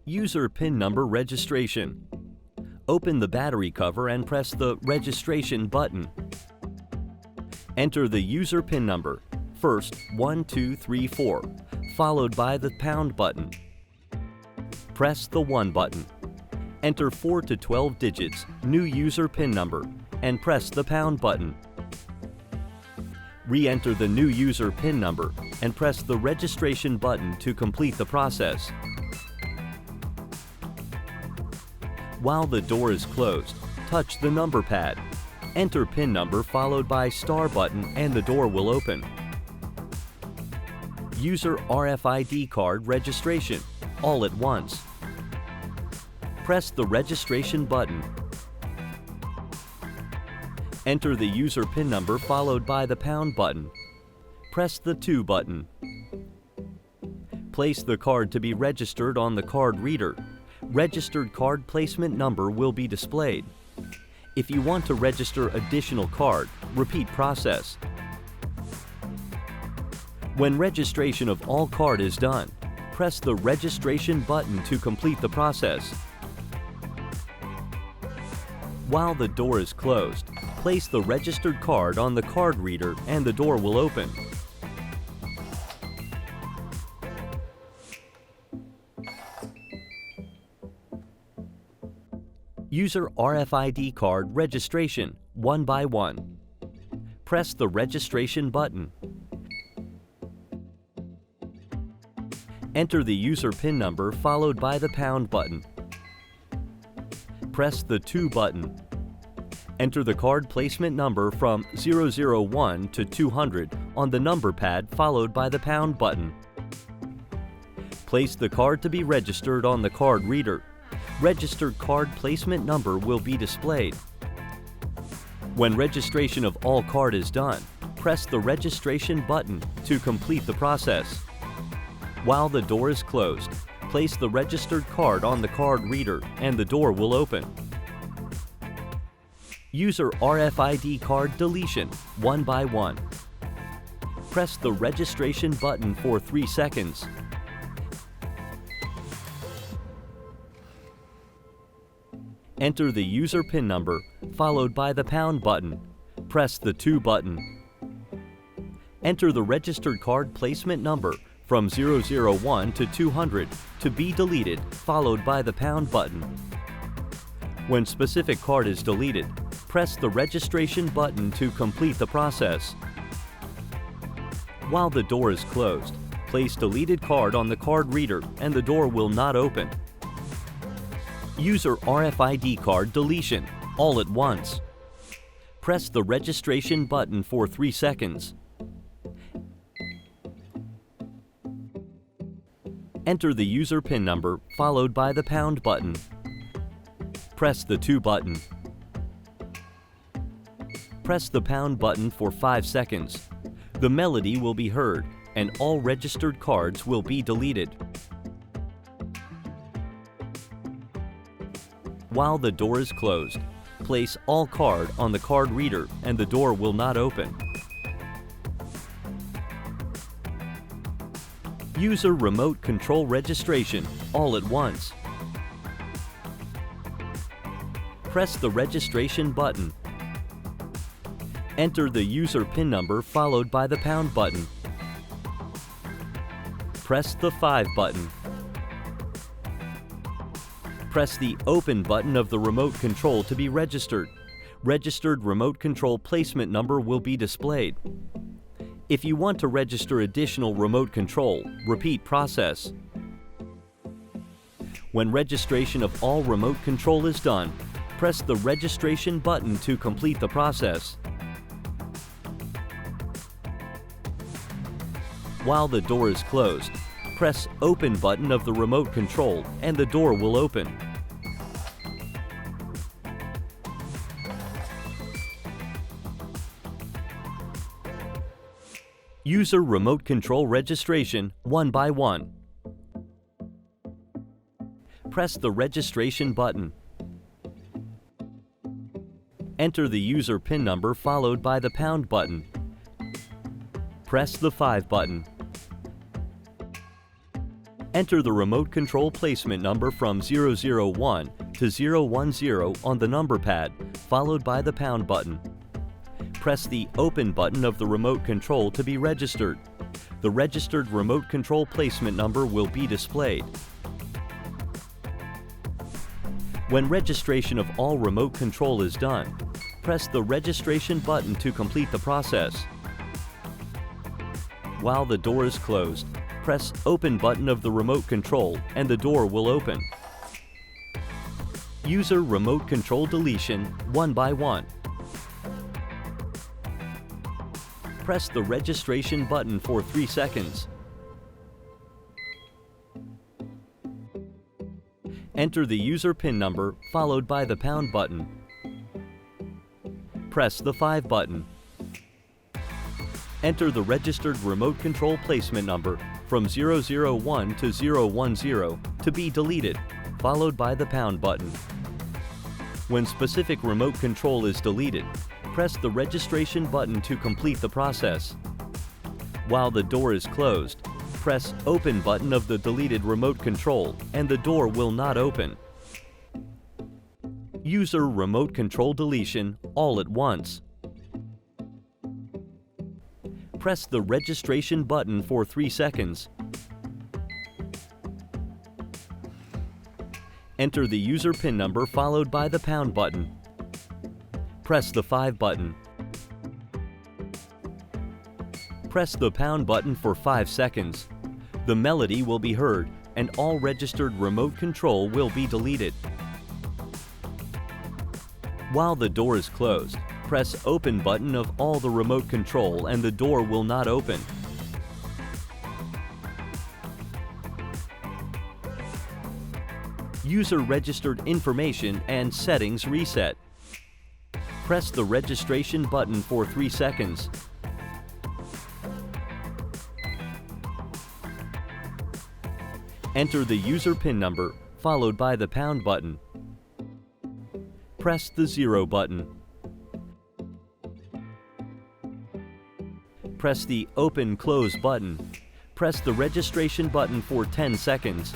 User PIN number registration. Open the battery cover and press the Registration button. Enter the user PIN number, first 1234, followed by the pound button. Press the 1 button. Enter 4 to 12 digits, new user PIN number, and press the pound button. Re-enter the new user PIN number and press the Registration button to complete the process. While the door is closed, touch the number pad. Enter PIN number followed by star button and the door will open. User RFID card registration, all at once. Press the Registration button. Enter the user PIN number followed by the pound button. Press the 2 button. Place the card to be registered on the card reader. Registered card placement number will be displayed. If you want to register additional card, repeat process. When registration of all card is done, press the Registration button to complete the process. While the door is closed, place the registered card on the card reader and the door will open. User RFID card registration, one by one. Press the Registration button. Enter the user PIN number followed by the pound button. Press the 2 button. Enter the card placement number from 001 to 200 on the number pad followed by the pound button. Place the card to be registered on the card reader. Registered card placement number will be displayed. When registration of all card is done, press the Registration button to complete the process. While the door is closed, place the registered card on the card reader and the door will open. User RFID card deletion, one by one. Press the Registration button for 3 seconds. Enter the user PIN number, followed by the pound button. Press the 2 button. Enter the registered card placement number from 001 to 200 to be deleted, followed by the pound button. When specific card is deleted, press the Registration button to complete the process. While the door is closed, place deleted card on the card reader and the door will not open. User RFID card deletion, all at once. Press the Registration button for 3 seconds. Enter the user PIN number followed by the pound button. Press the 2 button. Press the pound button for 5 seconds. The melody will be heard and all registered cards will be deleted. While the door is closed, place all card on the card reader and the door will not open. User remote control registration, all at once. Press the Registration button. Enter the user PIN number followed by the pound button. Press the 5 button. Press the Open button of the remote control to be registered. Registered remote control placement number will be displayed. If you want to register additional remote control, repeat process. When registration of all remote control is done, press the Registration button to complete the process. While the door is closed, press Open button of the remote control and the door will open. User remote control registration, one by one. Press the Registration button. Enter the user PIN number followed by the pound button. Press the 5 button. Enter the remote control placement number from 001 to 010 on the number pad, followed by the pound button. Press the Open button of the remote control to be registered. The registered remote control placement number will be displayed. When registration of all remote control is done, press the Registration button to complete the process. While the door is closed, press Open button of the remote control and the door will open. User remote control deletion one by one. Press the Registration button for 3 seconds. Enter the user PIN number followed by the pound button. Press the 5 button. Enter the registered remote control placement number from 001 to 010 to be deleted, followed by the pound button. When specific remote control is deleted, press the Registration button to complete the process. While the door is closed, press Open button of the deleted remote control and the door will not open. User remote control deletion all at once. Press the Registration button for 3 seconds. Enter the user PIN number followed by the pound button. Press the 5 button. Press the pound button for 5 seconds. The melody will be heard and all registered remote control will be deleted. While the door is closed, press Open button of all the remote control and the door will not open. User registered information and settings reset. Press the Registration button for 3 seconds. Enter the user PIN number followed by the pound button. Press the 0 button. Press the Open/Close button. Press the Registration button for 10 seconds.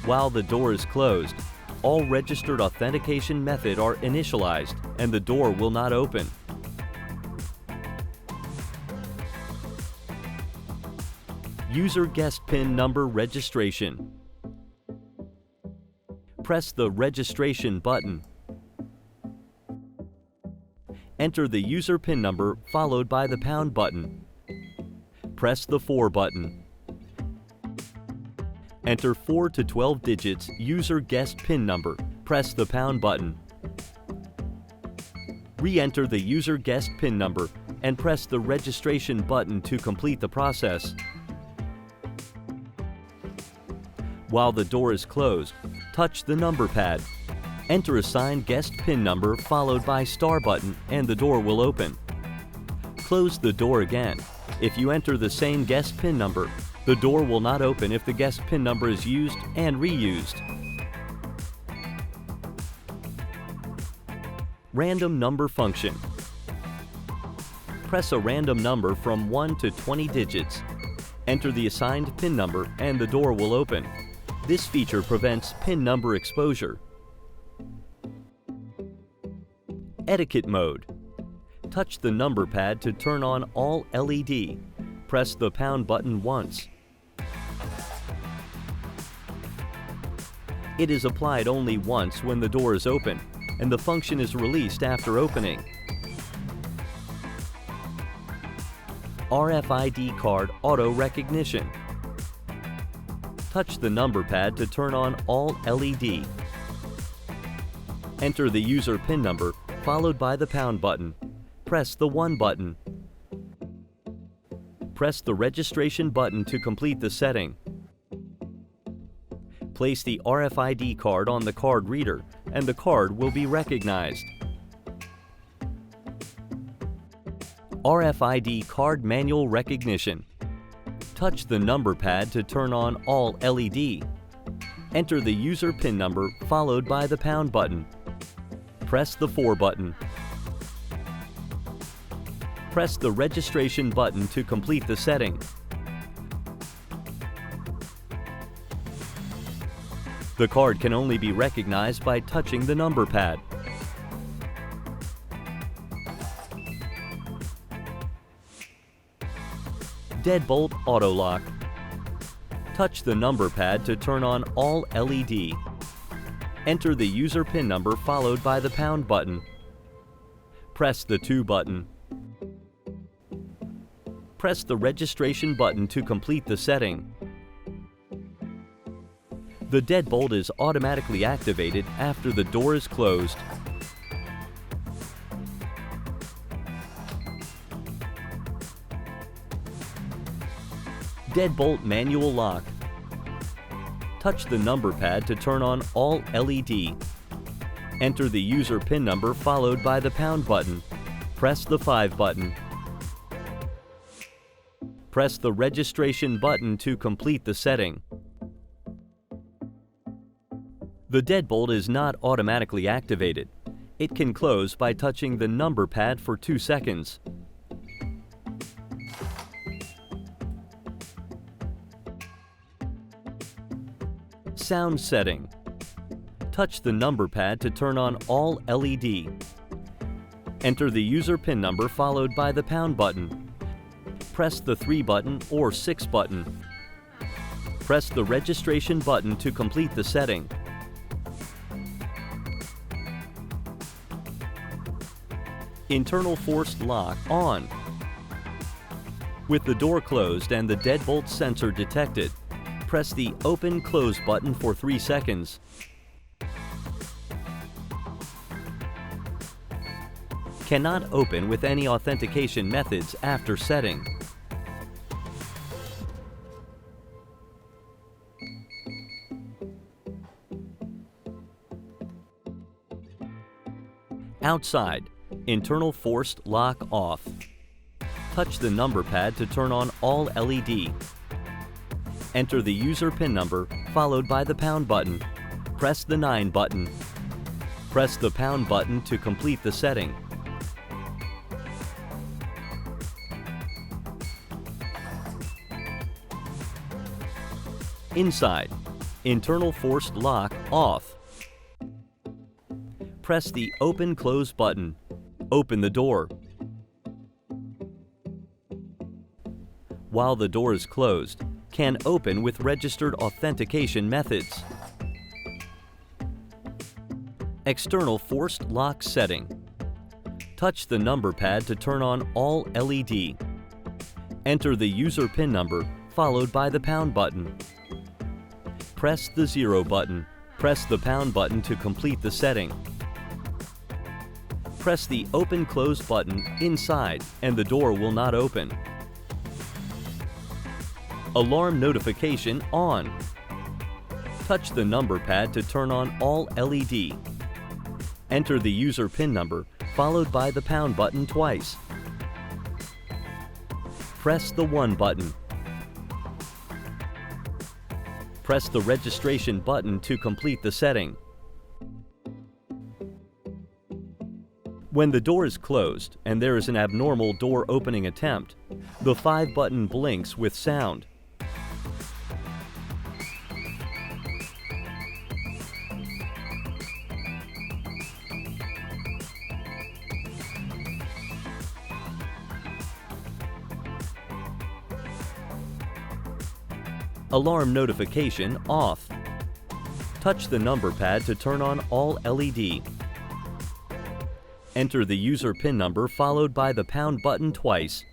While the door is closed, all registered authentication methods are initialized and the door will not open. User guest PIN number registration. Press the Registration button. Enter the user PIN number followed by the pound button. Press the 4 button. Enter 4 to 12 digits user guest PIN number. Press the pound button. Re-enter the user guest PIN number and press the Registration button to complete the process. While the door is closed, touch the number pad. Enter assigned guest PIN number followed by star button and the door will open. Close the door again. If you enter the same guest PIN number, the door will not open if the guest PIN number is used and reused. Random number function. Press a random number from 1 to 20 digits. Enter the assigned PIN number and the door will open. This feature prevents PIN number exposure. Etiquette Mode. Touch the number pad to turn on all LED. Press the pound button once. It is applied only once when the door is open, and the function is released after opening. RFID card auto recognition. Touch the number pad to turn on all LED. Enter the user PIN number followed by the pound button. Press the 1 button. Press the Registration button to complete the setting. Place the RFID card on the card reader and the card will be recognized. RFID card manual recognition. Touch the number pad to turn on all LED. Enter the user PIN number followed by the pound button. Press the 4 button. Press the registration button to complete the setting. The card can only be recognized by touching the number pad. Deadbolt Auto Lock. Touch the number pad to turn on all LED. Enter the user PIN number followed by the pound button. Press the 2 button. Press the registration button to complete the setting. The deadbolt is automatically activated after the door is closed. Deadbolt Manual Lock. Touch the number pad to turn on all LED. Enter the user PIN number followed by the pound button. Press the 5 button. Press the registration button to complete the setting. The deadbolt is not automatically activated. It can close by touching the number pad for 2 seconds. Sound setting. Touch the number pad to turn on all LED. Enter the user PIN number followed by the pound button. Press the 3 button or 6 button. Press the registration button to complete the setting. Internal forced lock on. With the door closed and the deadbolt sensor detected, press the Open/Close button for 3 seconds. Cannot open with any authentication methods after setting. Outside, internal forced lock off. Touch the number pad to turn on all LED. Enter the user PIN number followed by the pound button. Press the 9 button. Press the pound button to complete the setting. Inside, internal forced lock off. Press the Open/Close button. Open the door. While the door is closed, can open with registered authentication methods. External forced lock setting. Touch the number pad to turn on all LED. Enter the user PIN number followed by the pound button. Press the 0 button. Press the pound button to complete the setting. Press the Open/Close button inside and the door will not open. Alarm notification on. Touch the number pad to turn on all LED. Enter the user PIN number followed by the pound button twice. Press the 1 button. Press the registration button to complete the setting. When the door is closed and there is an abnormal door opening attempt, the 5 button blinks with sound. Alarm notification off. Touch the number pad to turn on all LED. Enter the user PIN number followed by the pound button twice.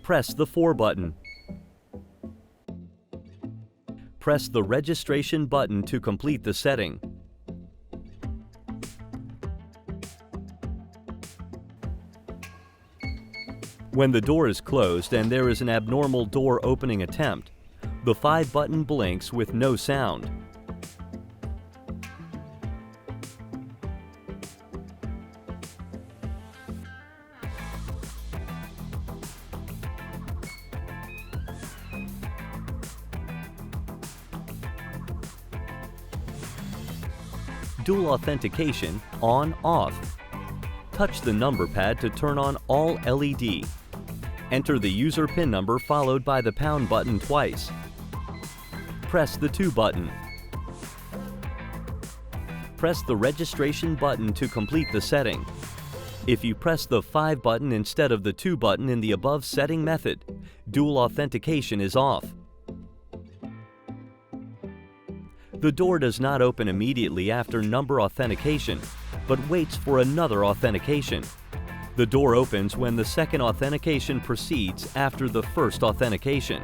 Press the 4 button. Press the registration button to complete the setting. When the door is closed and there is an abnormal door opening attempt, the 5 button blinks with no sound. Dual authentication on/off. Touch the number pad to turn on all LED. Enter the user PIN number followed by the pound button twice. Press the 2 button. Press the registration button to complete the setting. If you press the 5 button instead of the 2 button in the above setting method, dual authentication is off. The door does not open immediately after number authentication, but waits for another authentication. The door opens when the second authentication proceeds after the first authentication.